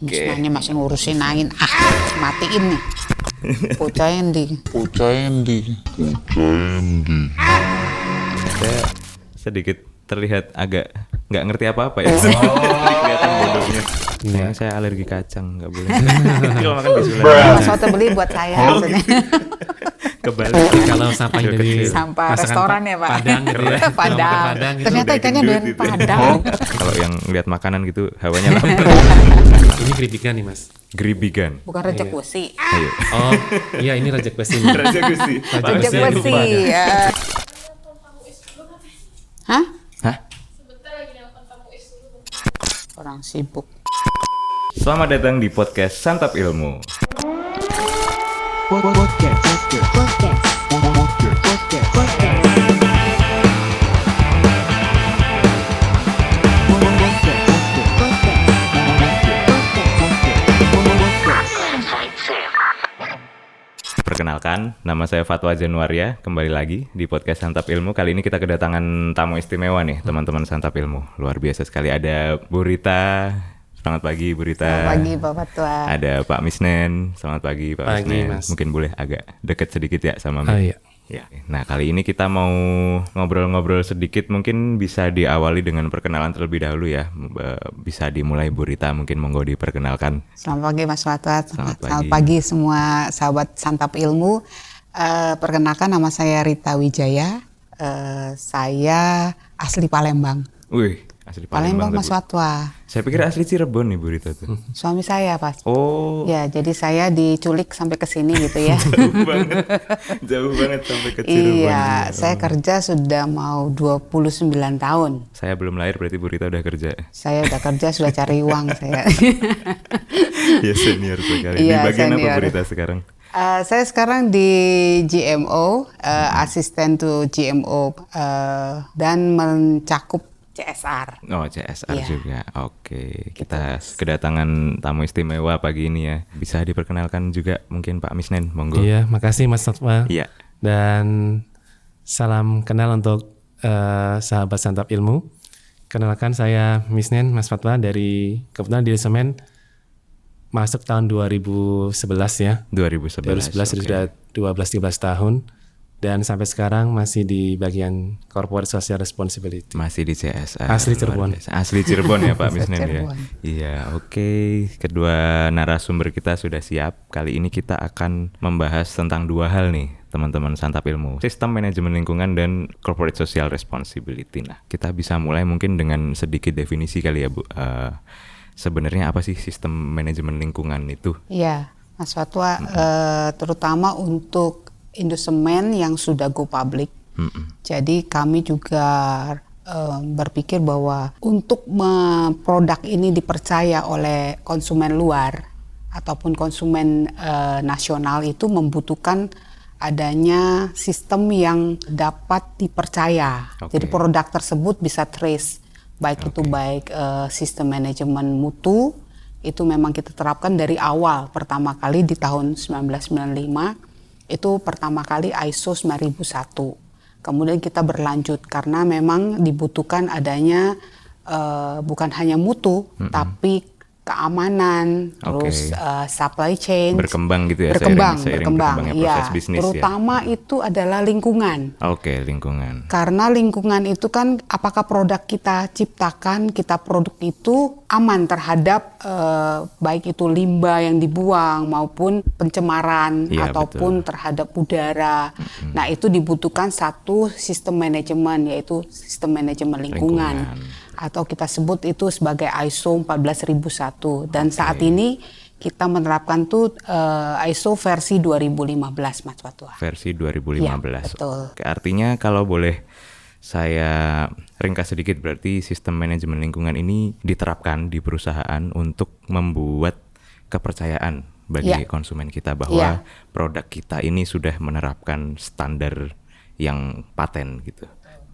Nanya masih ngurusin Nain. Matiin nih. Bocah endi. Saya sedikit terlihat agak nggak ngerti apa-apa ya. Kelihatan bodohnya. Sayang saya alergi kacang, nggak boleh. Kalau makan bisulan. Mas Soto beli buat saya maksudnya. Kebalik. Kalau sampah dari Sampah restoran ya, Pak. Padang gitu ya. Padang. Gitu. Ternyata ikannya gendut dari itu. Padang. Kalau yang lihat makanan gitu hawanya lapar. Ini keribikan nih Mas. Geribigan. Bukan rejek besi. Ayo. Oh iya ini rejek besi. Raja Gusti. Rejek Besi, besi. lupa. Ya. Hah? Hah? Orang sibuk. Selamat datang di podcast Santap Ilmu. Perkenalkan, nama saya Fatwa Januaria. Kembali lagi di podcast Santap Ilmu. Kali ini kita kedatangan tamu istimewa nih, teman-teman Santap Ilmu. Luar biasa sekali. Ada Bu Rita. Selamat pagi, Bu Rita. Selamat pagi, Bapak Tua. Ada Pak Misnen. Selamat pagi, Pak Pagi, Misnen. Mas. Mungkin boleh agak deket sedikit ya sama Oh iya. Ya. Nah, kali ini kita mau ngobrol-ngobrol sedikit. Mungkin bisa diawali dengan perkenalan terlebih dahulu ya. Bisa dimulai Bu Rita, mungkin monggo diperkenalkan. Selamat pagi Mas Fatwa. Selamat Selamat pagi. pagi semua sahabat Santap Ilmu. Perkenalkan nama saya Rita Wijaya. Saya asli Palembang. Wih, asli Palembang tuh, Mas Bu. Fatwa. Saya pikir asli Cirebon nih Bu Rita tuh. Suami saya Pak. Oh, Ya, jadi saya diculik sampai ke sini gitu ya. jauh banget sampai ke Cirebon. Iya, saya kerja sudah mau 29 tahun. Saya belum lahir berarti Bu Rita udah kerja. Saya udah kerja, sudah cari uang saya. Ya senior sekali. Di Iya, bagian apa senior. Bu Rita sekarang? Saya sekarang di GMO, asisten to GMO, dan mencakup CSR. Oh, CSR Iya. juga. Oke, kita kedatangan tamu istimewa pagi ini ya. Bisa diperkenalkan juga mungkin Pak Misnen, monggo. Iya, makasih Mas Fatwa. Iya. Dan salam kenal untuk sahabat Santap Ilmu. Kenalkan saya Misnen Mas Fatwa dari kebetulan di Semen masuk tahun 2011 ya. 2011. 2011 oke. sudah 12-13 tahun dan sampai sekarang masih di bagian Corporate Social Responsibility. Masih di CSR. Asli Luar Cirebon. biasa. Asli Cirebon ya Pak Misnen ya. Cirebon. Iya, oke. Kedua narasumber kita sudah siap. Kali ini kita akan membahas tentang dua hal nih, teman-teman Santap Ilmu. Sistem manajemen lingkungan dan corporate social responsibility. Nah, kita bisa mulai mungkin dengan sedikit definisi kali ya, Bu. Sebenarnya apa sih sistem manajemen lingkungan itu? Iya, Mas Fatwa, terutama untuk Indosemen yang sudah go public. Jadi kami juga berpikir bahwa untuk produk ini dipercaya oleh konsumen luar ataupun konsumen nasional itu membutuhkan adanya sistem yang dapat dipercaya. Oke. Jadi produk tersebut bisa trace, baik itu sistem manajemen mutu. Itu memang kita terapkan dari awal. Pertama kali di tahun 1995 itu pertama kali ISO 9001. Kemudian kita berlanjut karena memang dibutuhkan adanya bukan hanya mutu, tapi keamanan, terus supply chain Berkembang gitu ya, berkembang, seiring berkembang, berkembangnya iya. proses bisnis ya. Terutama itu adalah lingkungan. Oke, lingkungan. Karena lingkungan itu kan apakah produk kita ciptakan, kita produk itu aman terhadap baik itu limbah yang dibuang maupun pencemaran Iya, ataupun terhadap udara. Nah, itu dibutuhkan satu sistem manajemen, yaitu sistem manajemen lingkungan. Atau kita sebut itu sebagai ISO 14001. Dan saat ini kita menerapkan tuh ISO versi 2015, Mas Fatwa. Versi 2015. Iya, betul. Oke, artinya kalau boleh saya ringkas sedikit, berarti sistem manajemen lingkungan ini diterapkan di perusahaan untuk membuat kepercayaan bagi konsumen kita bahwa produk kita ini sudah menerapkan standar yang paten gitu.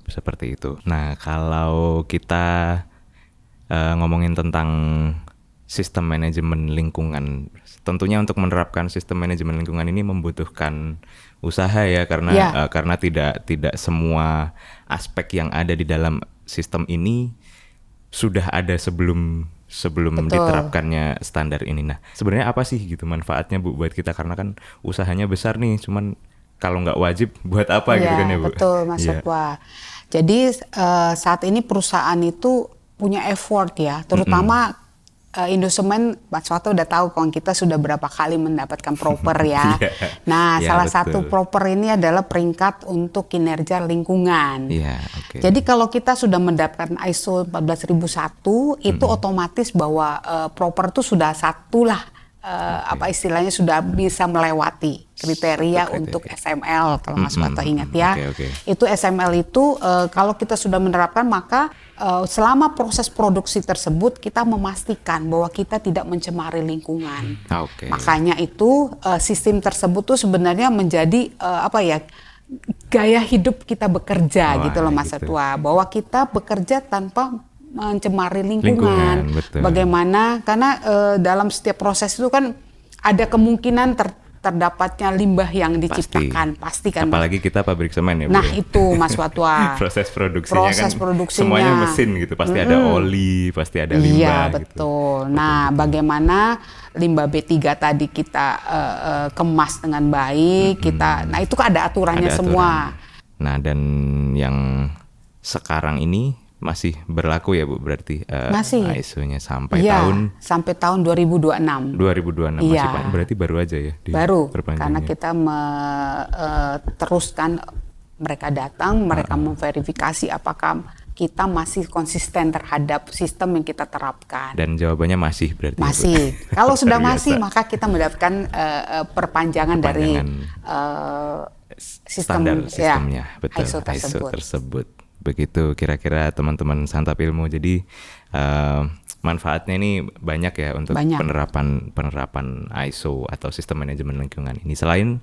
Seperti itu. Nah, kalau kita ngomongin tentang sistem manajemen lingkungan, tentunya untuk menerapkan sistem manajemen lingkungan ini membutuhkan usaha ya, karena tidak semua aspek yang ada di dalam sistem ini sudah ada sebelum sebelum Betul. diterapkannya standar ini. Nah, sebenarnya apa sih gitu manfaatnya Bu buat kita, karena kan usahanya besar nih, cuman kalau nggak wajib buat apa gitu kan ya Bu? Betul Mas Iya. Fatwa. Jadi saat ini perusahaan itu punya effort ya, terutama Indosemen, Mas Fatwa udah tahu kalau kita sudah berapa kali mendapatkan proper ya. Iya. Nah, Iya, salah betul. satu proper ini adalah peringkat untuk kinerja lingkungan. Iya, oke. Jadi kalau kita sudah mendapatkan ISO 14001 itu otomatis bahwa proper itu sudah satu lah apa istilahnya sudah bisa melewati kriteria untuk SML kalau Mas Fatwa ingat ya. Oke. Itu SML itu kalau kita sudah menerapkan maka selama proses produksi tersebut kita memastikan bahwa kita tidak mencemari lingkungan. Oke. Makanya itu sistem tersebut tuh sebenarnya menjadi apa ya, gaya hidup kita bekerja Wah, gitu loh Mas gitu. Fatwa, bahwa kita bekerja tanpa mencemari lingkungan. Betul. Bagaimana? Karena dalam setiap proses itu kan ada kemungkinan terdapatnya limbah yang diciptakan, pasti kan. Apalagi kita pabrik semen ya Bu. Nah ya? itu Mas Fatwa. Proses produksinya Proses kan produksinya. semuanya mesin gitu, pasti ada oli, pasti ada limbah. Iya gitu. betul. Nah bagaimana limbah B3 tadi kita kemas dengan baik, nah itu kan ada aturannya Ada semua. aturan. Nah, dan yang sekarang ini masih berlaku ya Bu, berarti Masih. ISO-nya sampai Iya, tahun sampai tahun 2026. 2026 masih Iya. berarti baru aja ya Baru, diperpanjangnya. karena kita teruskan mereka datang, mereka memverifikasi apakah kita masih konsisten terhadap sistem yang kita terapkan. Dan jawabannya masih berarti. ya, Bu? Masih. Kalau sudah Luar masih, biasa. maka kita mendapatkan perpanjangan dari Standar sistemnya, betul, ISO ISO tersebut. Begitu kira-kira teman-teman Santap Ilmu. Jadi manfaatnya ini banyak ya untuk Banyak. penerapan ISO atau sistem manajemen lingkungan ini. Selain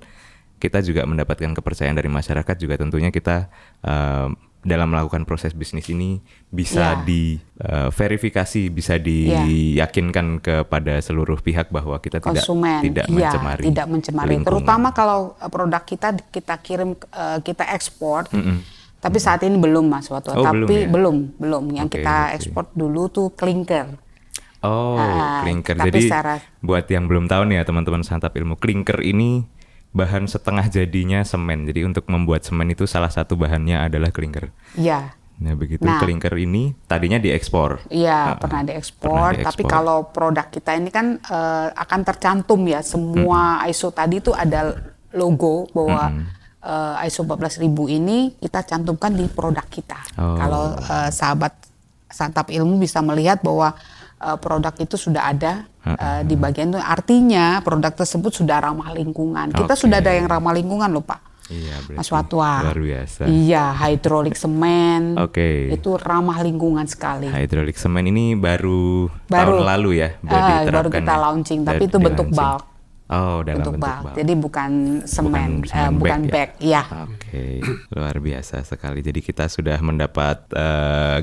kita juga mendapatkan kepercayaan dari masyarakat, juga tentunya kita dalam melakukan proses bisnis ini bisa diverifikasi, bisa diyakinkan kepada seluruh pihak bahwa kita konsumen tidak mencemari, tidak mencemari. lingkungan. Terutama kalau produk kita kirim, kita ekspor. Tapi saat ini belum Mas Watwa. Oh, tapi belum ya? belum. Yang Oke, kita oke. ekspor dulu tuh klinker. Oh, klinker. tapi Jadi secara- buat yang belum tahu nih ya teman-teman Santap Ilmu, klinker ini bahan setengah jadinya semen. Jadi untuk membuat semen itu salah satu bahannya adalah klinker. Iya. Nah, begitu Nah. klinker ini tadinya diekspor. Iya, pernah diekspor. Tapi kalau produk kita ini kan akan tercantum ya semua ISO tadi itu ada logo bahwa ISO 14000 ini kita cantumkan di produk kita. Oh. Kalau sahabat Santap Ilmu bisa melihat bahwa produk itu sudah ada di bagian itu, artinya produk tersebut sudah ramah lingkungan. Kita Oke. sudah ada yang ramah lingkungan loh Pak. Iya, berarti Mas Watwa. luar biasa. Iya, hidrolik semen. Oke. Itu ramah lingkungan sekali. Hidrolik semen ini baru tahun lalu ya baru kita launching, tapi itu bentuk bulk. Oh, dalam bentuk bulk. Jadi bukan semen, semen bukan bag, ya. Oke, luar biasa sekali. Jadi kita sudah mendapat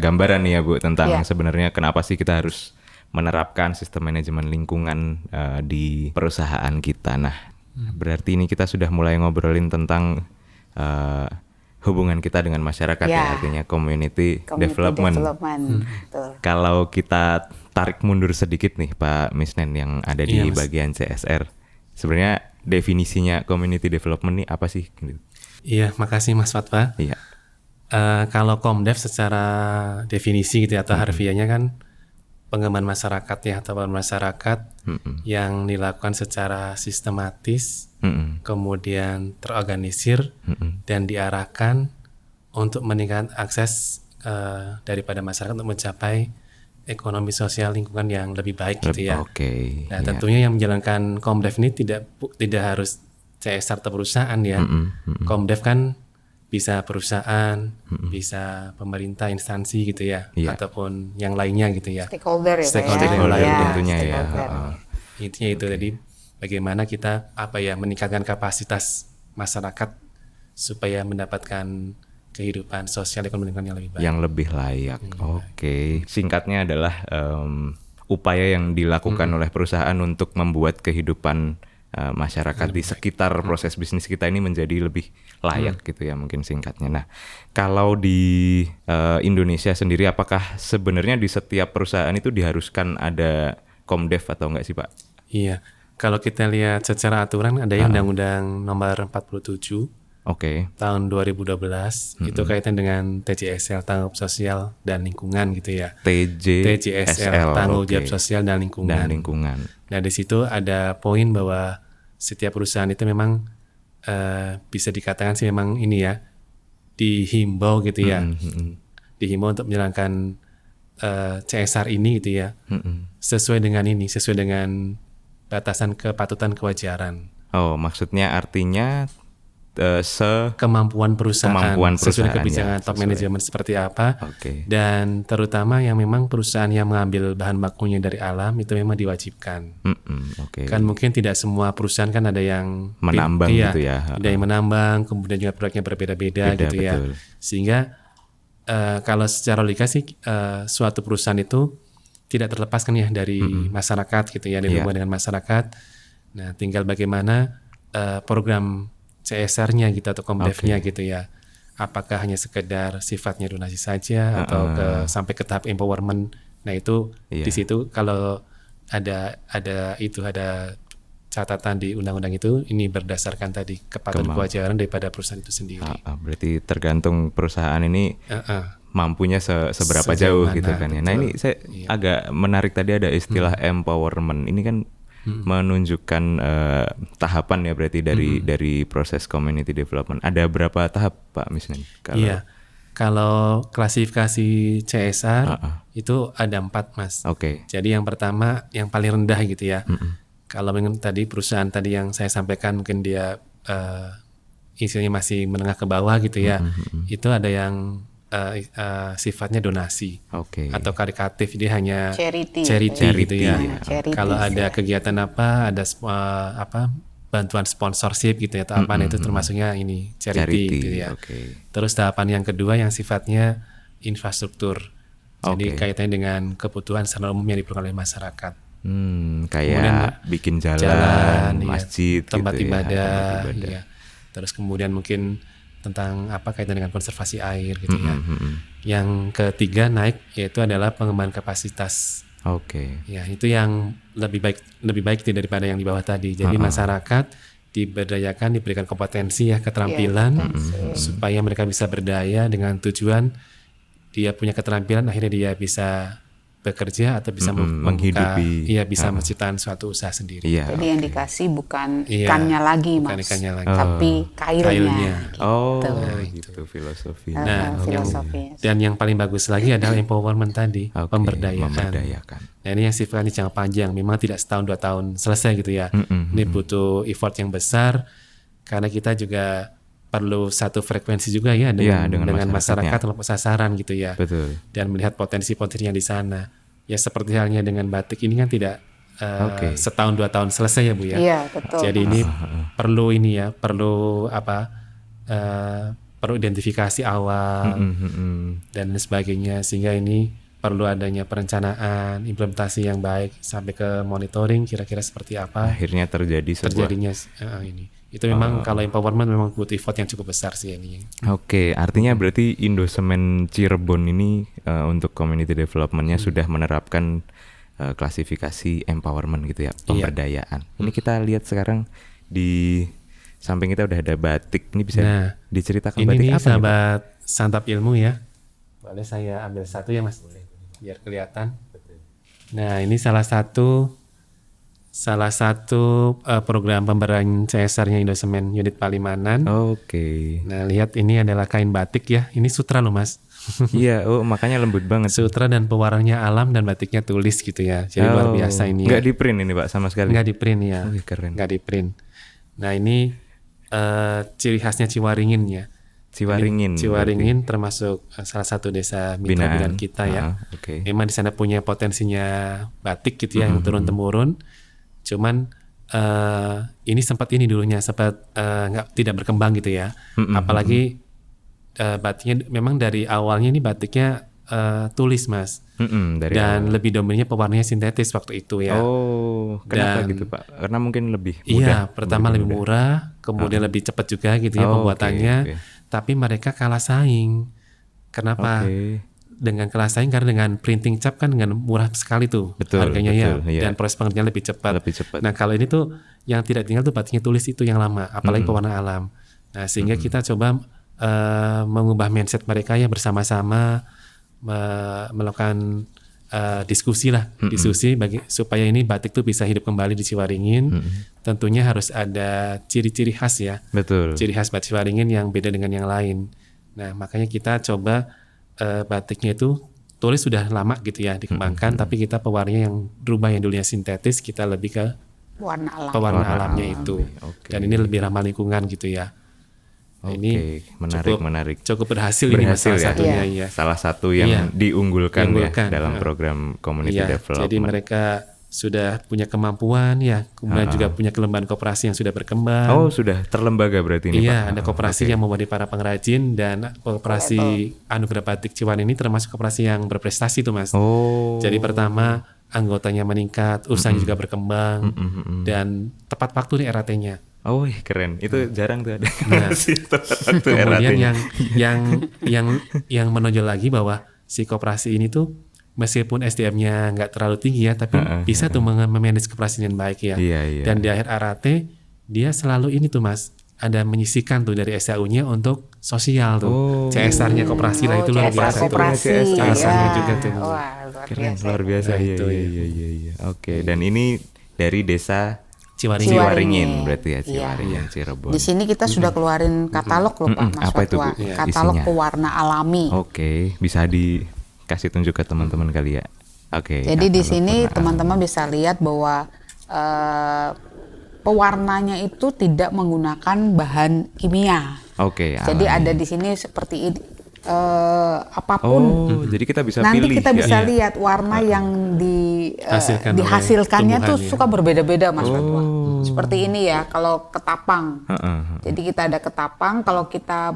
gambaran nih ya Bu tentang Iya. sebenarnya kenapa sih kita harus menerapkan sistem manajemen lingkungan di perusahaan kita. Nah, berarti ini kita sudah mulai ngobrolin tentang hubungan kita dengan masyarakat ya, Ya. artinya community Development. development. Betul. Kalau kita tarik mundur sedikit nih Pak Misnen yang ada di Iya, Mas. bagian CSR, sebenarnya definisinya community development nih apa sih? Gitu. Iya, makasih Mas Fatwa. Iya. Kalau Komdev secara definisi gitu ya, atau harfiahnya kan pengembangan masyarakat ya, atau pengembangan masyarakat yang dilakukan secara sistematis, kemudian terorganisir dan diarahkan untuk meningkatkan akses daripada masyarakat untuk mencapai ekonomi sosial lingkungan yang lebih baik gitu ya. Oke. Nah, iya. tentunya yang menjalankan Komdev ini tidak harus CSR atau perusahaan ya. Komdev kan bisa perusahaan, bisa pemerintah, instansi gitu ya, Iya. ataupun yang lainnya gitu ya. Stakeholder ya. Pak, Stakeholder ya. yang lain Ya, tentunya ya. stakeholder. Intinya itu jadi bagaimana kita meningkatkan kapasitas masyarakat supaya mendapatkan kehidupan sosial ekonomi lingkungan yang lebih baik. Yang lebih layak. Oke. Singkatnya adalah upaya yang dilakukan oleh perusahaan untuk membuat kehidupan masyarakat di sekitar proses bisnis kita ini menjadi lebih layak gitu ya mungkin singkatnya. Nah, kalau di Indonesia sendiri apakah sebenarnya di setiap perusahaan itu diharuskan ada Komdev atau enggak sih Pak? Iya, kalau kita lihat secara aturan ada yang Undang-Undang Nomor 47 tahun 2012 itu kaitan dengan TJSL, tanggung jawab sosial dan lingkungan gitu ya. TJSL, tanggung jawab sosial dan lingkungan. Nah di situ ada poin bahwa setiap perusahaan itu memang bisa dikatakan sih memang ini ya dihimbau gitu ya, dihimbau untuk menjalankan CSR ini gitu ya, sesuai dengan batasan kepatutan kewajaran. Oh, maksudnya artinya kemampuan perusahaan sesuai kebijakan top sesuai. manajemen seperti apa, dan terutama yang memang perusahaan yang mengambil bahan bakunya dari alam itu memang diwajibkan. Kan mungkin tidak semua perusahaan kan ada yang menambang gitu ya, ada yang menambang, kemudian juga produknya berbeda-beda gitu ya, sehingga kalau secara logika sih suatu perusahaan itu tidak terlepaskan ya dari masyarakat gitu ya, dari hubungan dengan masyarakat. Nah tinggal bagaimana program CSR-nya gitu atau Komdev-nya gitu ya. Apakah hanya sekedar sifatnya donasi saja atau sampai ke tahap empowerment. Nah itu di situ kalau ada catatan di undang-undang itu, ini berdasarkan tadi kepatuhan kewajaran daripada perusahaan itu sendiri. Berarti tergantung perusahaan ini mampunya seberapa jauh gitu kan ya. Nah ini saya agak menarik tadi ada istilah empowerment. Ini kan menunjukkan tahapan ya berarti dari proses community development. Ada berapa tahap Pak Misnen? Kalau klasifikasi CSR itu ada 4 Mas. Jadi yang pertama yang paling rendah gitu ya. Kalau memang tadi perusahaan tadi yang saya sampaikan mungkin dia isinya masih menengah ke bawah gitu ya. Itu ada yang sifatnya donasi atau karitatif, dia hanya charity gitu ya. Kalau ada kegiatan ada bantuan sponsorship gitu ya atau apa, itu termasuknya ini charity gitu ya. Terus tahapan yang kedua yang sifatnya infrastruktur, jadi kaitannya dengan kebutuhan secara umum yang diperlukan oleh masyarakat. Kayak bikin jalan masjid, tempat gitu ibadah. Ya. Terus kemudian mungkin tentang kaitan dengan konservasi air gitu ya. Yang ketiga naik yaitu adalah pengembangan kapasitas. Ya, itu yang lebih baik daripada yang di bawah tadi. Jadi masyarakat diberdayakan, diberikan kompetensi ya, keterampilan supaya mereka bisa berdaya dengan tujuan dia punya keterampilan, akhirnya dia bisa bekerja atau bisa menghidupi, bisa menciptakan suatu usaha sendiri. Jadi yang dikasih bukan ikannya lagi Mas, tapi kailnya. Gitu filosofi. Dan yang paling bagus lagi adalah empowerment tadi, memberdayakan. Nah ini yang sifatnya jangka panjang, memang tidak setahun 2 tahun selesai gitu ya. Ini butuh effort yang besar karena kita juga perlu satu frekuensi juga ya dengan masyarakat kelompok sasaran gitu ya. Dan melihat potensi-potensinya di sana. Ya seperti halnya dengan batik ini kan tidak setahun 2 tahun selesai ya Bu ya. Iya, betul. Jadi ini perlu identifikasi awal dan sebagainya, sehingga ini perlu adanya perencanaan, implementasi yang baik sampai ke monitoring kira-kira seperti apa. Akhirnya terjadinya ini. Itu memang kalau empowerment memang butuh effort yang cukup besar sih ini. Artinya berarti Indosemen Cirebon ini untuk community development-nya sudah menerapkan klasifikasi empowerment gitu ya, pemberdayaan. Ini kita lihat sekarang di samping kita udah ada batik. Ini bisa diceritakan batik apa? Ini sahabat Santap Ilmu ya. Boleh saya ambil satu ya Mas? Biar kelihatan. Nah ini salah satu program pemberdayaan CSR-nya Indosemen Unit Palimanan. Nah lihat ini adalah kain batik ya. Ini sutra loh Mas. Iya, makanya lembut banget. Sutra dan pewarnanya alam dan batiknya tulis gitu ya. Jadi luar biasa ini. Nggak di print ini Pak sama sekali? Nggak di print ya. Keren. Nggak di print. Nah ini ciri khasnya Ciwaringin ya. Ciwaringin termasuk salah satu desa mitra binaan kita ya. Memang di sana punya potensinya batik gitu ya yang turun-temurun. Cuman ini sempat tidak berkembang gitu ya. Apalagi batiknya memang dari awalnya ini batiknya tulis Mas. Dan lebih dominannya pewarnanya sintetis waktu itu ya. kenapa Dan- gitu Pak? Karena mungkin lebih mudah. Iya, pertama lebih murah, kemudian lebih cepat juga gitu ya Oh, pembuatannya. oke. Tapi mereka kalah saing. Kenapa? Oke. Dengan kalah saing karena dengan printing cap kan dengan murah sekali tuh Betul, harganya betul, ya, iya. dan proses pengerjaan lebih cepat. Lebih cepat. Nah kalau ini tuh yang tidak tinggal tuh batiknya tulis itu yang lama, apalagi pewarna alam. Nah sehingga kita coba mengubah mindset mereka ya bersama-sama melakukan diskusi supaya ini batik tuh bisa hidup kembali di Ciwaringin. Tentunya harus ada ciri-ciri khas ya, Betul. ciri khas batik Ciwaringin yang beda dengan yang lain. Nah makanya kita coba batiknya itu tulis sudah lama gitu ya dikembangkan, tapi kita pewarnanya yang berubah, yang dulunya sintetis kita lebih ke Warna alam. pewarna Warna alamnya alam, itu. oke. Dan ini lebih ramah lingkungan gitu ya. Nah, Oke, ini menarik. cukup berhasil ini mas, salah ya. satunya ya. Salah satu yang Iya. diunggulkan, Diunggulkan, ya dalam program community Iya, development. jadi mereka sudah punya kemampuan ya, kemudian juga punya kelembagaan koperasi yang sudah berkembang. Oh, sudah terlembaga berarti ini Pak. Iya, ada koperasi yang mewadahi para pengrajin, dan koperasi Anugerah Batik Ciwan ini termasuk koperasi yang berprestasi tuh mas. Oh. Jadi pertama anggotanya meningkat, usahanya juga berkembang, dan tepat waktu nih RAT-nya. Oh, keren. Itu jarang tuh ada. Nah, Tepat waktu Kemudian RAT-nya. yang menonjol lagi bahwa si koperasi ini tuh meskipun SDM-nya nggak terlalu tinggi ya, tapi bisa tuh memanage koperasi dengan baik ya. Iya, iya. Dan di akhir RAT dia selalu ini tuh mas, ada menyisihkan tuh dari SAU-nya untuk sosial tuh. Oh. CSR-nya koperasi lah itu luar CSR biasa itu. koperasi. CSR-nya ya. juga tuh. Wah, luar Keren, biasa. luar biasa. Nah, Iya, itu iya, ya. iya. Oke, dan ini dari desa Ciwaringin. Ciwaringin berarti ya, Iya. Ciwaringin, Cirebon. Di sini kita sudah keluarin katalog loh Pak Mas Apa itu, Fatwa. Bu? Katalog Isinya? pewarna alami. Oke, bisa dikasih tunjuk ke teman-teman kali ya. Oke. Jadi di katalog sini warna teman-teman bisa lihat bahwa pewarnanya itu tidak menggunakan bahan kimia. alam. Oke. Jadi alami. ada di sini seperti ini, apapun. Oh, jadi kita bisa Nanti pilih kita ya. bisa lihat warna yang Hasilkan oleh dihasilkannya tuh tumbuhan, ya. suka berbeda-beda Mas Fatwa. Seperti ini ya, kalau ketapang. Heeh. Jadi kita ada ketapang, kalau kita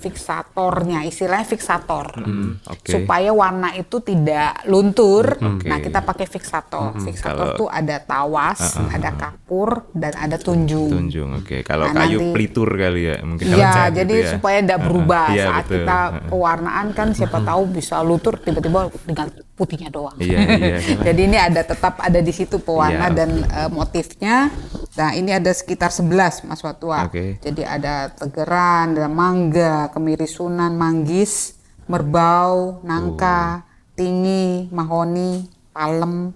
fiksatornya, istilahnya fiksator, oke. supaya warna itu tidak luntur. Oke. Nah kita pakai fiksator. Fiksator Kalau- tuh ada tawas, ada kapur, dan ada tunjung. Tunjung. Oke. Kalau Nah, kayu nanti- pelitur kali ya, mungkin kalau Iya, cat jadi gitu ya. supaya tidak berubah Iya, saat betul. kita pewarnaan kan siapa tahu bisa luntur tiba-tiba tinggal putihnya doang. Iya, iya. Jadi ini tetap ada di situ pewarna Iya, dan motifnya. Nah ini ada sekitar 11 Mas Fatwa. Oke. Jadi ada tegeran, ada mangga, kemirisunan, manggis, merbau, nangka, tinggi, mahoni, palem,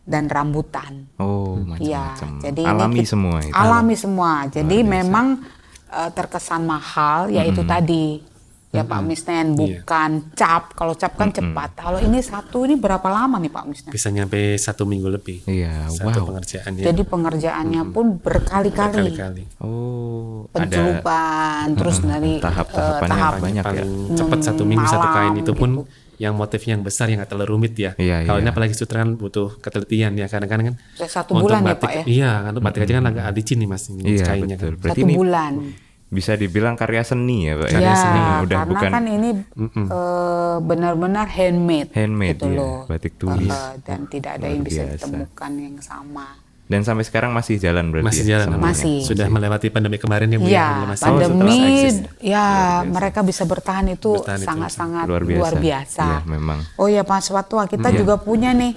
dan rambutan. Oh, Iya, macam-macam. jadi Alami ini semua itu. Alami semua. Jadi memang terkesan mahal yaitu tadi ya Pak Misnen, bukan cap. Kalau cap kan cepat. Kalau ini satu ini berapa lama nih Pak Misnen? Bisa nyampe 1 minggu lebih. Iya, Satu wow. pengerjaan ya. Jadi pengerjaannya pun berkali-kali. Berkali-kali. Oh, ada Pencelupan, terus dari tahap-tahapannya tahap banyak ya. Paling cepat 1 minggu satu malam kain itu pun gitu. yang motif yang besar yang nggak terlalu rumit ya. Iya, Kalau iya. ini apalagi sutra kan butuh ketelitian ya, kadang-kadang kan. Bisa 1 untuk bulan ya batik, Pak ya? Iya, untuk batik aja kan agak licin nih mas ini Iya, kainnya betul. kan. Berarti 1 ini bulan. bisa dibilang karya seni ya, Pak ya? Ya, Udah karena bukan kan ini benar-benar handmade, handmade gitu ya, loh. batik tulis. Dan tidak ada Luar yang bisa biasa. ditemukan yang sama. Dan sampai sekarang masih jalan berarti Masih ya? jalan semuanya? Masih. Sudah melewati pandemi kemarin ya Bu Iya, ya. Masih pandemi, eksis. ya mereka bisa bertahan itu Bertahan itu sangat-sangat Luar luar biasa. biasa. Iya, memang. Oh ya Mas Fatwa, kita juga punya nih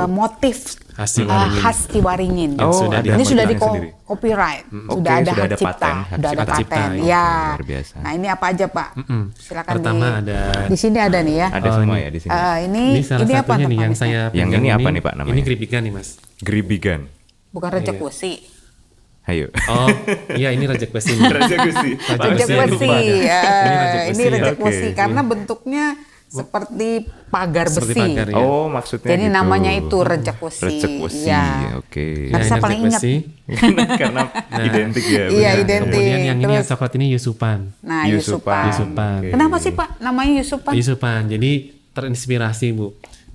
motif Khas Ciwaringin. khas Ciwaringin. Yang sudah Ini sudah di motifnya sendiri. copyright, Oke, sudah ada sudah hak ada cipta, paten, hak sudah ada cipta. paten. Oke, Ya. luar biasa. Nah ini apa aja Pak? Silakan Pertama ada di sini ada nih ya. Ada semua ya di sini. Ini salah apa satunya tuh, nih Pak yang Misna? saya Yang pegang ini apa nih, Pak, namanya? Ini geribigan nih Mas. Geribigan. Bukan rejek besi. Ayo. Oh iya ini rejek besi. Raja Gusti. Rejek Besi, besi. lupa ya. Ya, Ini rejek ini besi, rejek oke. besi karena bentuknya seperti pagar Seperti besi. pagar, ya. Oh, maksudnya Jadi gitu. namanya itu rejek besi. Rejek besi. Ya. Oke. Karena Ya, saya ini paling rejek ingat. besi. Karena identik ya. Iya, benar. identik. Kemudian yang ini yang Terus- coklat ini Yusupan. Nah, Yusupan. Yusupan. Yusupan. Oke. Kenapa sih Pak namanya Yusupan? Yusupan. Jadi terinspirasi Bu.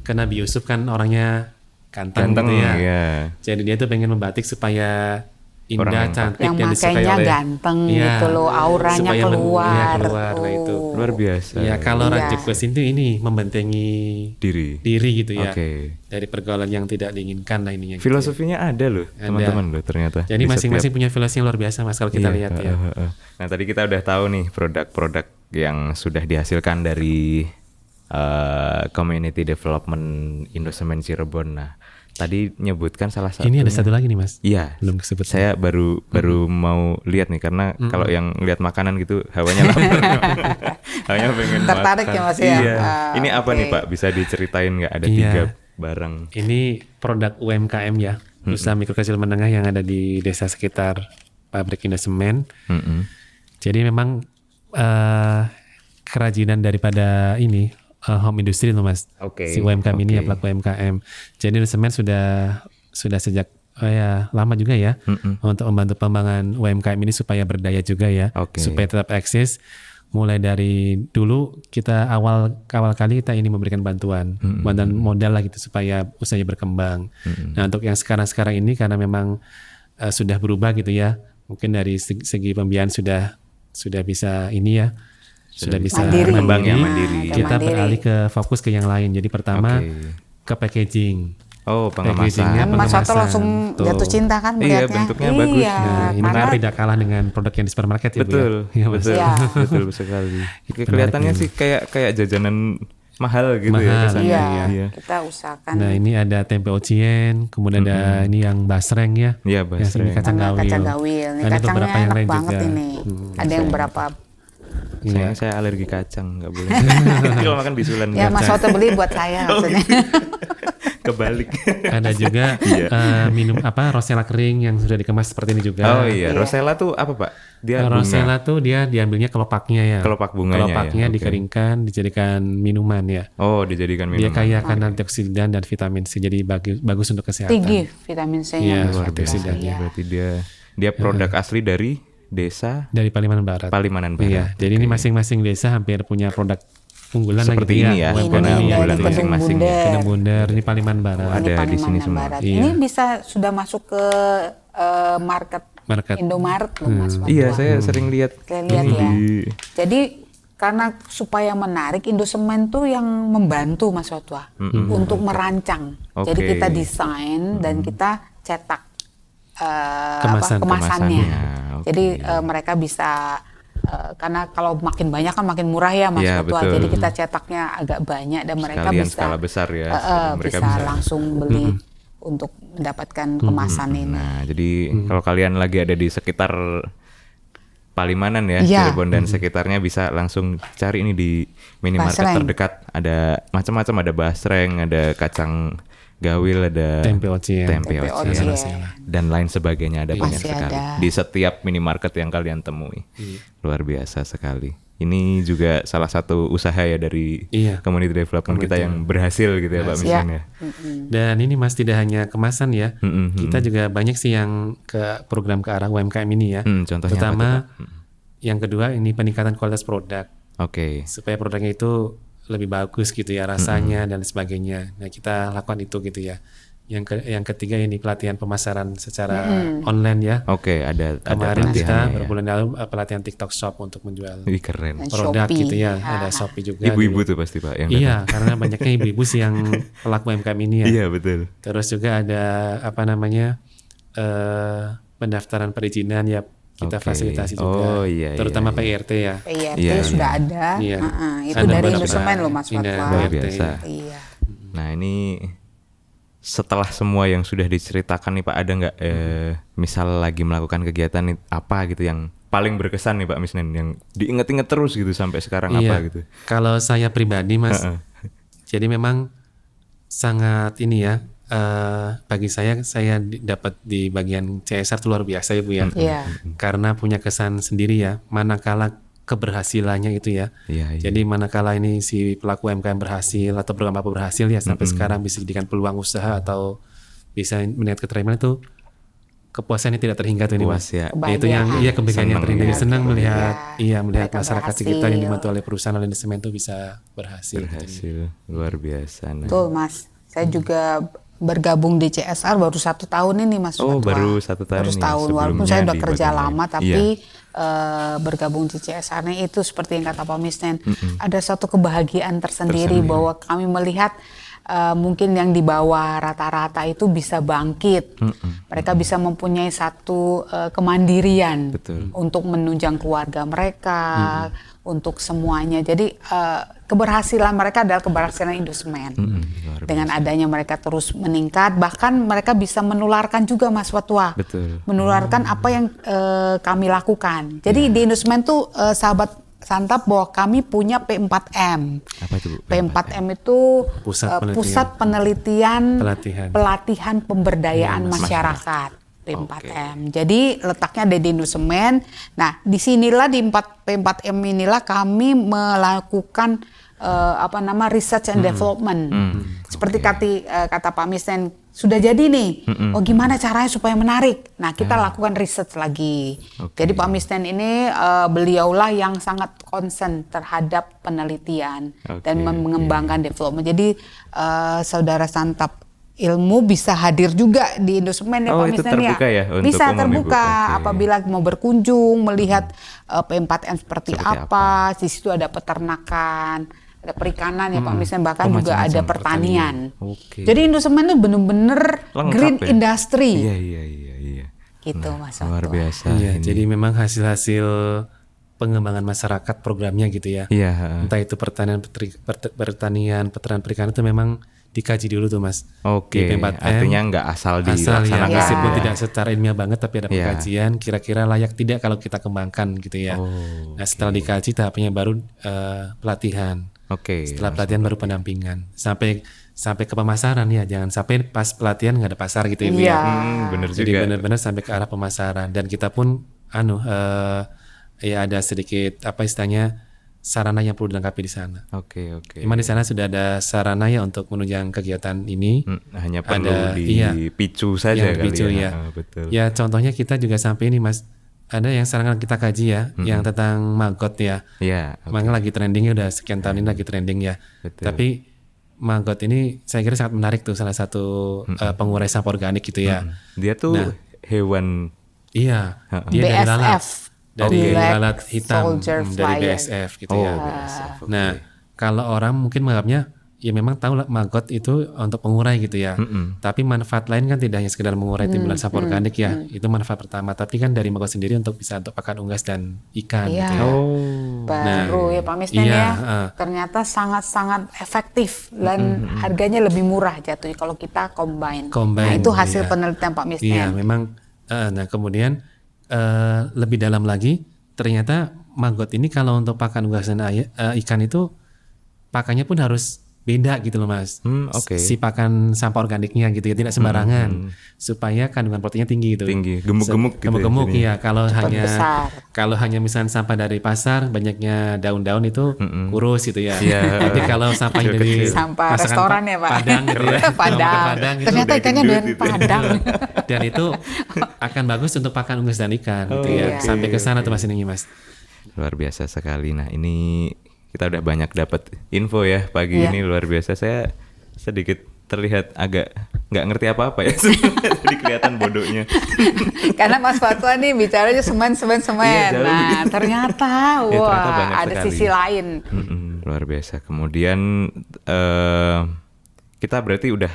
Karena Nabi Yusuf kan orangnya ganteng Ganteng gitu ya. ya. Jadi dia tuh pengen membatik supaya indah, yang cantik yang dan disukai makainya oleh ganteng Iya, gitu loh, auranya supaya keluar. keluar. Nah, itu luar biasa. ya kalau Iya. Raja Question itu ini membentengi Diri. gitu ya, Oke. dari pergaulan yang tidak diinginkan lah ininya gitu ya. Filosofinya ada loh, teman-teman loh ternyata. Jadi Di masing-masing setiap- punya filosofi yang luar biasa Mas kalau kita Iya, lihat ya. Nah, tadi kita udah tahu nih produk-produk yang sudah dihasilkan dari Community Development Indosemen Cirebon. Nah, tadi nyebutkan salah satu. Ini ada satu lagi nih Mas. Iya, Belum kesebut. saya baru mau lihat nih karena kalau yang lihat makanan gitu hawanya lapar. Hawanya pengen Tertarik makan. ya, Mas, ya? Iya. Ini apa Oke. nih Pak? Bisa diceritain nggak? Ada Iya. 3 barang. Ini produk UMKM ya, usaha mikro kecil menengah yang ada di desa sekitar pabrik Indosemen. Mm-mm. Jadi memang kerajinan daripada ini home industry loh Mas. Oke, Si UMKM ini ya oke. pelaku UMKM. Jadi Indosemen sudah sejak lama juga ya untuk membantu pengembangan UMKM ini supaya berdaya juga ya, Oke. supaya tetap eksis. Mulai dari dulu kita awal kali kita ini memberikan bantuan modal lah gitu supaya usahanya berkembang. Nah untuk yang sekarang ini karena memang sudah berubah gitu ya, mungkin dari segi pembiayaan sudah bisa ini ya, sudah bisa Mandiri. Berkembang ya, Nah, mandiri. Kita mandiri. beralih ke fokus ke yang lain. Jadi pertama Oke. ke packaging. Oh, Packagingnya pengemasan. Kan Mas Soto pengemasan. langsung Tuh. jatuh cinta kan Iya, melihatnya. bentuknya bagus. Iya, Nah, ini karena kan tidak kalah dengan produk yang di supermarket ya Bu Betul, ya. Iya, Mas. betul, Iya. betul sekali. Kelihatannya sih kayak jajanan mahal gitu ya Mahal, kesannya. iya, Iya. kita usahakan Nah ini ada tempe ocien, kemudian ada ini yang basreng ya. Iya, Yang basreng. ini kacang sama gawil. kacang gawil. Ini Ada beberapa kacangnya yang enak lain banget juga. ini. Ada yang berapa? Sayangnya saya alergi kacang, nggak boleh. Kalau makan bisulan Ya Mas kacang. Soto beli buat saya maksudnya. Kebalik. Ada juga minum Rosella kering yang sudah dikemas seperti ini juga. Oh iya, Rosella tuh apa Pak? Dia bunga. Rosella tuh dia diambilnya kelopaknya ya. Kelopak bunganya Kelopaknya ya, oke. dikeringkan, dijadikan minuman ya. Oh, dijadikan Dia minuman. kaya akan antioksidan dan vitamin C, jadi bagus untuk kesehatan. Tinggi vitamin C-nya. Iya, Mas Soto. antioksidannya. Berarti dia produk asli dari desa Dari Palimanan Barat. Palimanan Barat. Iya, jadi ini masing-masing desa hampir punya produk unggulan lah Seperti gitu ini ya, UMKM zona ini. unggulan dari Kedung masing-masing ya. Bundar. Kedung Bundar, ini Palimanan Barat. Ada Ini di sini Palimanan semua. Barat. Iya. Ini bisa sudah masuk ke market Indomaret loh Mas. Iya, saya sering lihat Saya lihat ini ya. di- Jadi karena supaya menarik, Indosemen tuh yang membantu Mas Watwa untuk merancang. Oke. Jadi kita desain dan kita cetak Kemasannya. kemasannya. Oke. Jadi mereka bisa karena kalau makin banyak kan makin murah ya Mas Iya, Watwa. betul. Jadi kita cetaknya agak banyak dan mereka Sekalian bisa skala besar ya. Mereka bisa bisa. langsung beli untuk mendapatkan kemasan ini. Nah, jadi kalau kalian lagi ada di sekitar Palimanan ya, Iya. Cirebon dan sekitarnya bisa langsung cari ini di minimarket Basreng. terdekat. Ada macam-macam, ada basreng, ada kacang gawil, ada Tempe ocien. tempe Tempe ocien, ocien. dan lain sebagainya, ada banyak Masih sekali ada. di setiap minimarket yang kalian temui. Luar biasa sekali. Ini juga salah satu usaha ya dari Iya. community development kita yang berhasil gitu ya Pak Miswan ya. Dan ini Mas tidak hanya kemasan ya, Mm-mm. kita juga banyak sih yang ke program ke arah UMKM ini ya. Contohnya Terutama apa tuh, Pak? yang kedua ini peningkatan kualitas produk Oke. supaya produknya itu lebih bagus gitu ya rasanya dan sebagainya. Nah kita lakukan itu gitu ya. Yang ketiga ini pelatihan pemasaran secara online ya. Oke, ada Kemarin kita pelatihannya ya. berbulan lalu pelatihan TikTok Shop untuk menjual Wih, keren. Dan produk Shopee. gitu ya. Ah. Ada Shopee juga. Ibu-ibu dulu. tuh pasti Pak yang Iya, karena banyaknya ibu-ibu sih yang pelaku UMKM ini ya. Iya betul. Terus juga ada pendaftaran perizinan ya kita Oke. fasilitasi juga. Oh, iya, Terutama iya, PIRT ya. PIRT Iya, sudah iya. ada. Iya. Itu Ada dari beberapa. Indosemen loh Mas Ini dari Fatwa. Luar PIRT. biasa. Iya. Nah ini setelah semua yang sudah diceritakan nih Pak, ada nggak misal lagi melakukan kegiatan apa gitu yang paling berkesan nih Pak Misnen, yang diinget-inget terus gitu sampai sekarang Iya. apa gitu? Kalau saya pribadi Mas, jadi memang sangat ini ya. Bagi saya dapat di bagian CSR itu luar biasa ya Bu ya. Iya. Karena punya kesan sendiri ya. Manakala keberhasilannya itu ya. Iya, iya. Jadi manakala ini si pelaku UMKM berhasil atau program apa berhasil ya sampai sekarang bisa dijadikan peluang usaha atau bisa melihat keterampilan itu kepuasannya tidak terhingga tuh ini Mas. Puas ya. Ya, itu yang kebahagiaan yang Senang terhingga. ya. Senang melihat melihat Mereka masyarakat berhasil. sekitar yang dibantu oleh perusahaan oleh Indosemen itu bisa berhasil. Berhasil, luar biasa. Nah. Betul Mas. Saya juga bergabung di CSR baru 1 tahun ini Mas Oh, Fatwa. baru 1 tahun Baru ini. setahun, walaupun Sebelumnya saya udah di kerja bagian lain. lama, tapi bergabung di CSR-nya itu seperti yang kata Pak Misnen, ada satu kebahagiaan tersendiri bahwa kami melihat mungkin yang di bawah rata-rata itu bisa bangkit. Mereka bisa mempunyai satu kemandirian untuk menunjang keluarga mereka, untuk semuanya. Jadi keberhasilan mereka adalah keberhasilan Indosemen. Dengan adanya mereka terus meningkat, bahkan mereka bisa menularkan juga Mas Fatwa. Menularkan apa yang kami lakukan. Jadi di Indosemen tuh sahabat Santap bahwa kami punya P4M. Apa itu, Bu? P4M itu Pusat pelatihan pemberdayaan masyarakat. P4M. Jadi letaknya ada di Indosemen. Nah, disinilah di P4M inilah kami melakukan research and development. Seperti kata Pak Misnen, sudah jadi nih. Oh, gimana caranya supaya menarik? Nah, kita lakukan research lagi. Jadi Pak Misnen ini beliaulah yang sangat concern terhadap penelitian dan mengembangkan development. Jadi Saudara Santap Ilmu bisa hadir juga di Indosemen ya Pak Misnen ya. Bisa terbuka apabila mau berkunjung melihat P4M seperti apa. Di situ ada peternakan, ada perikanan ya Pak Misnen, bahkan juga ada pertanian. Jadi Indosemen itu benar-benar green industry. Iya. Gitu Mas. Luar biasa. Iya, jadi memang hasil-hasil pengembangan masyarakat programnya gitu ya. Iya. Entah itu pertanian, peternakan perikanan itu memang dikaji dulu tuh Mas. Oke. Di P4M, artinya nggak asal dilaksanakan. Meskipun tidak secara ilmiah banget, tapi ada pengkajian. Kira-kira layak tidak kalau kita kembangkan gitu ya. Nah setelah dikaji tahapnya baru pelatihan. Setelah pelatihan baru pendampingan. Sampai ke pemasaran ya. Jangan sampai pas pelatihan nggak ada pasar gitu ya. Iya. Bener Jadi juga. benar-benar sampai ke arah pemasaran. Dan kita pun ada sedikit istilahnya sarana yang perlu dilengkapi di sana. Memang di sana sudah ada sarana ya untuk menunjang kegiatan ini. Hanya perlu dipicu saja kali ya. Betul. Ya contohnya kita juga sampai ini Mas, ada yang sekarang kita kaji ya, yang tentang maggot ya. Memang lagi trendingnya udah sekian tahun ini lagi trending ya. Tapi maggot ini saya kira sangat menarik tuh, salah satu pengurai sampah organik gitu ya. Dia tuh hewan. Iya. Dia dari lalat. Dari lalat hitam dari BSF gitu ya. Nah, kalau orang mungkin menganggapnya ya memang tahu maggot itu untuk pengurai gitu ya. Tapi manfaat lain kan tidak hanya sekedar mengurai timbulan sampah organik ya. Itu manfaat pertama. Tapi kan dari maggot sendiri untuk bisa untuk pakan unggas dan ikan gitu ya. Baru ya Pak Misnen ya. Ternyata sangat-sangat efektif dan harganya lebih murah jatuhnya kalau kita combine. Nah, itu hasil penelitian Pak Misnen. Iya, memang. Nah, kemudian lebih dalam lagi, ternyata maggot ini kalau untuk pakan unggas dan ikan itu pakannya pun harus beda gitu loh Mas. Si pakan sampah organiknya gitu ya, tidak sembarangan supaya kandungan proteinnya tinggi gitu. Gemuk-gemuk gitu. Gemuk-gemuk ya. Kalau hanya misalnya sampah dari pasar banyaknya daun-daun itu kurus gitu ya. Tapi kalau sampah dari sampah restoran ya Pak. Padang gitu ya. Padang. Ternyata ikannya dari Padang. Dan itu akan bagus untuk pakan unggas dan ikan gitu ya. Sampai ke sana tuh Mas ini Mas. Luar biasa sekali. Nah, ini kita udah banyak dapat info ya pagi ini, luar biasa. Saya sedikit terlihat agak nggak ngerti apa-apa ya. Jadi kelihatan bodohnya. Karena Mas Fatwa nih bicaranya semen. Nah, ternyata ada sekali sisi lain. Luar biasa. Kemudian kita berarti udah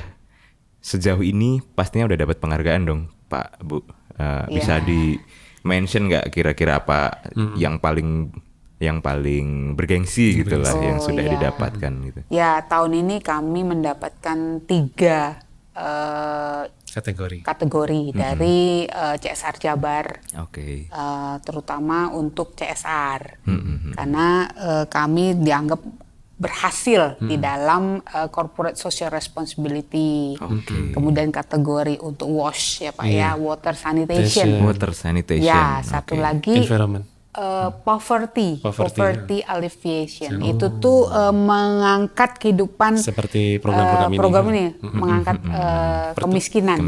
sejauh ini pastinya udah dapat penghargaan dong, Pak, Bu. Bisa di-mention nggak kira-kira apa yang paling bergengsi gitu lah yang sudah didapatkan gitu. Ya, tahun ini kami mendapatkan 3 kategori dari CSR Jabar. Terutama untuk CSR. Karena kami dianggap berhasil di dalam corporate social responsibility. Kemudian kategori untuk WASH ya Pak ya, water sanitation. Water sanitation. Ya, satu lagi poverty alleviation. Itu tuh mengangkat kehidupan seperti program ini mengangkat kemiskinan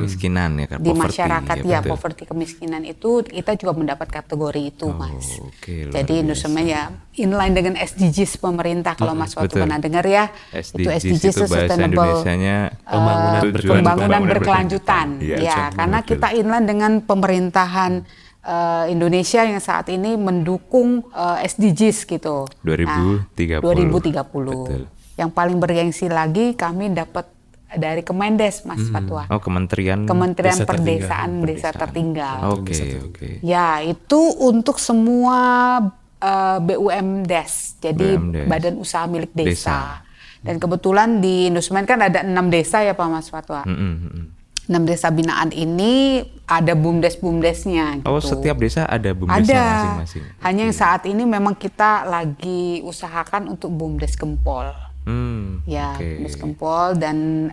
ya Kak, di poverty, masyarakat ya, poverty kemiskinan itu kita juga mendapat kategori itu Mas. Oke, jadi Indosemen ya inline dengan SDGs pemerintah kalau Mas waktu pernah dengar ya. Itu SDGs itu bahasa Sustainable Indonesianya pembangunan berkelanjutan. Ya, karena kita inline dengan pemerintahan Indonesia yang saat ini mendukung SDGs gitu. 2030. 2030. Betul. Yang paling bergengsi lagi kami dapat dari Kemendes Mas Fatwa. Kementerian Perdesaan Desa Tertinggal. Oke. Ya, itu untuk semua BUMDes. Jadi Badan Usaha Milik Desa. Dan kebetulan di Indosemen kan ada 6 desa ya Pak Mas Fatwa. 6 desa binaan ini ada BUMDes-BUMDesnya gitu. Oh, setiap desa ada BUMDesnya masing-masing. Hanya yang saat ini memang kita lagi usahakan untuk BUMDes Gempol. BUMDes Gempol dan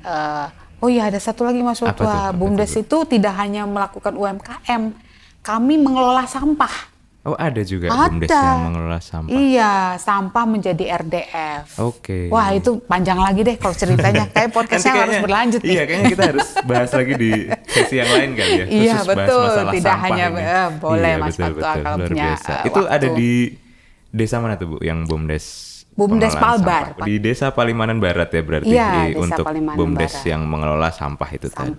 ada satu lagi Mas Watwa. BUMDes itu tidak hanya melakukan UMKM, kami mengelola sampah. Oh, ada juga BUMDes yang mengelola sampah. Iya, sampah menjadi RDF. Oke. Wah, itu panjang lagi deh kalau ceritanya. Kayak podcastnya harus berlanjut nih. Iya, kayaknya kita harus bahas lagi di sesi yang lain kali ya. Iya, betul. Tidak hanya boleh iya, Mas Fatwa kalau punya itu waktu. ada di desa mana tuh Bu yang BUMDes? BUMDes Palbar. Di desa Palimanan Barat ya berarti. Iya, desa untuk Palimanan BUMDes Barat. yang mengelola sampah itu tadi.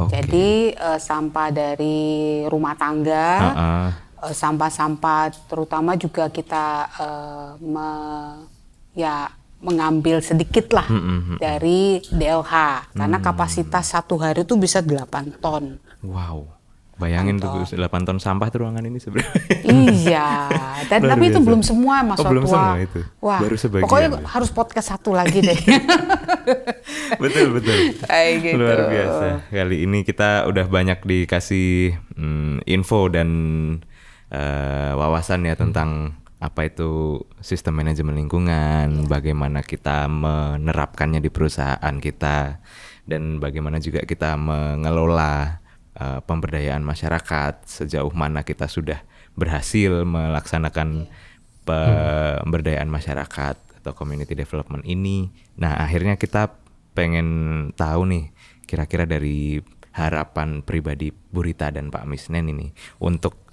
Jadi sampah dari rumah tangga. Sampah-sampah terutama juga kita mengambil sedikit lah dari DLH karena kapasitas satu hari itu bisa 8 ton. Wow, bayangin tuh 8 ton sampah tuh ruangan ini sebenarnya. Iya, tapi itu belum semua Mas Watwa. Belum semua itu. Wah, baru sebagian. Pokoknya harus podcast satu lagi deh. betul. Gitu. Luar biasa. Kali ini kita udah banyak dikasih info dan wawasan ya tentang apa itu sistem manajemen lingkungan, bagaimana kita menerapkannya di perusahaan kita, dan bagaimana juga kita mengelola pemberdayaan masyarakat, sejauh mana kita sudah berhasil melaksanakan pemberdayaan masyarakat atau community development ini. Nah, akhirnya kita pengen tahu nih kira-kira dari harapan pribadi Bu Rita dan Pak Misnen ini untuk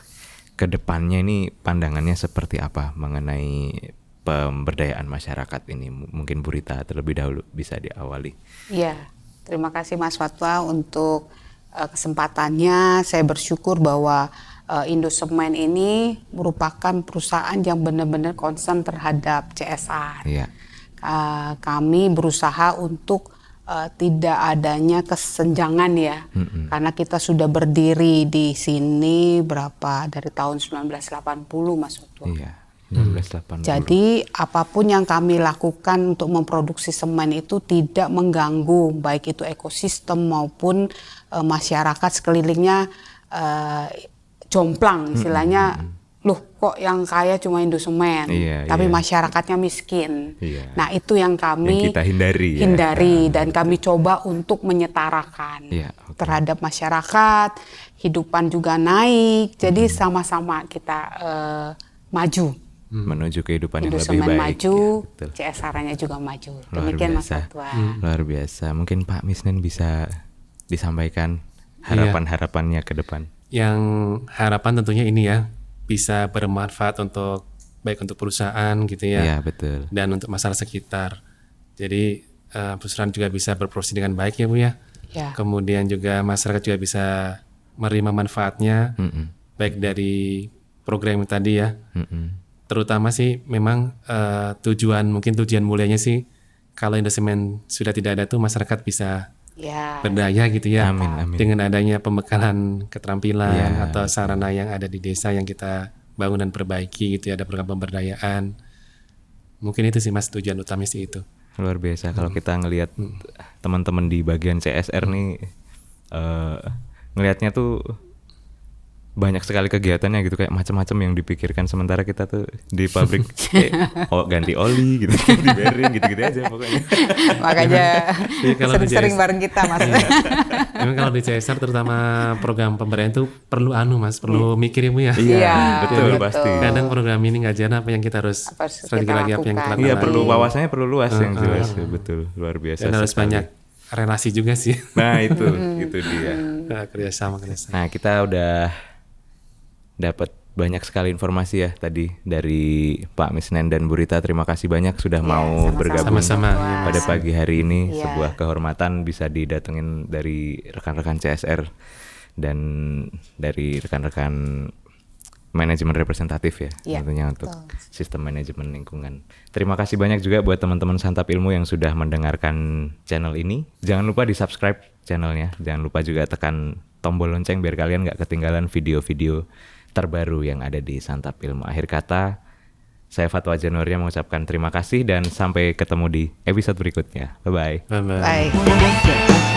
kedepannya ini pandangannya seperti apa mengenai pemberdayaan masyarakat ini. Mungkin Bu Rita terlebih dahulu bisa diawali. Iya, terima kasih Mas Fatwa untuk kesempatannya. Saya bersyukur bahwa Indosemen ini merupakan perusahaan yang benar-benar concern terhadap CSR. Iya. Kami berusaha untuk tidak adanya kesenjangan ya, karena kita sudah berdiri di sini dari tahun 1980 Mas Fatwa. Iya, 1980. Jadi apapun yang kami lakukan untuk memproduksi semen itu tidak mengganggu baik itu ekosistem maupun masyarakat sekelilingnya jomplang istilahnya. Loh kok yang kaya cuma Indosemen, tapi masyarakatnya miskin. Iya. Nah itu yang kami kita hindari dan kami coba untuk menyetarakan terhadap masyarakat, hidupan juga naik, jadi sama-sama kita maju. Menuju kehidupan yang lebih Indosemen baik. maju, Ya, CSR-nya juga maju. Luar Demikian Mas biasa. Fatwa. Luar biasa. Mungkin Pak Misnen bisa disampaikan harapan-harapannya ke depan. Yang harapan tentunya ini ya, bisa bermanfaat baik untuk perusahaan gitu ya. Iya, betul. Dan untuk masyarakat sekitar. Jadi perusahaan juga bisa berproses dengan baik ya Bu ya. Ya. Kemudian juga masyarakat juga bisa menerima manfaatnya baik dari program yang tadi ya. Terutama sih memang tujuan mulianya sih kalau Indosemen sudah tidak ada tuh masyarakat bisa berdaya gitu ya. Amin. Dengan adanya pembekalan keterampilan atau sarana yang ada di desa yang kita bangun dan perbaiki gitu ya, ada program pemberdayaan. Mungkin itu sih Mas tujuan utama sih itu. Luar biasa kalau kita ngelihat teman-teman di bagian CSR nih ngelihatnya tuh banyak sekali kegiatannya gitu, kayak macam-macam yang dipikirkan, sementara kita tuh di pabrik ganti oli gitu, ganti bearing gitu-gitu aja pokoknya. Makanya Jadi kalau di sering-sering JS bareng kita Mas. Memang kalau di CSR terutama program pemberdayaan itu perlu Mas, perlu mikir Bu ya. Iya, betul pasti. Kadang program ini nggak jalan, apa yang kita harus Apa harus strategi kita lagi, apa yang kita lakukan. lakukan Iya, lagi. perlu wawasannya perlu luas yang jelas, betul, luar biasa. Dan harus sekali. banyak relasi juga sih. Nah itu dia. Kerjasama. Nah kita udah dapat banyak sekali informasi ya tadi dari Pak Misnen dan Bu Rita. Terima kasih banyak sudah mau sama-sama. bergabung Sama-sama. pada pagi hari ini. Iya. Sebuah kehormatan bisa didatengin dari rekan-rekan CSR dan dari rekan-rekan manajemen representatif ya, Iya, tentunya untuk sistem manajemen lingkungan. Terima kasih banyak juga buat teman-teman Santap Ilmu yang sudah mendengarkan channel ini. Jangan lupa di subscribe channelnya. Jangan lupa juga tekan tombol lonceng biar kalian nggak ketinggalan video-video terbaru yang ada di Santap Ilmu. Akhir kata, saya Fatwa Januarya mengucapkan terima kasih dan sampai ketemu di episode berikutnya. Bye-bye. Bye-bye. Baik.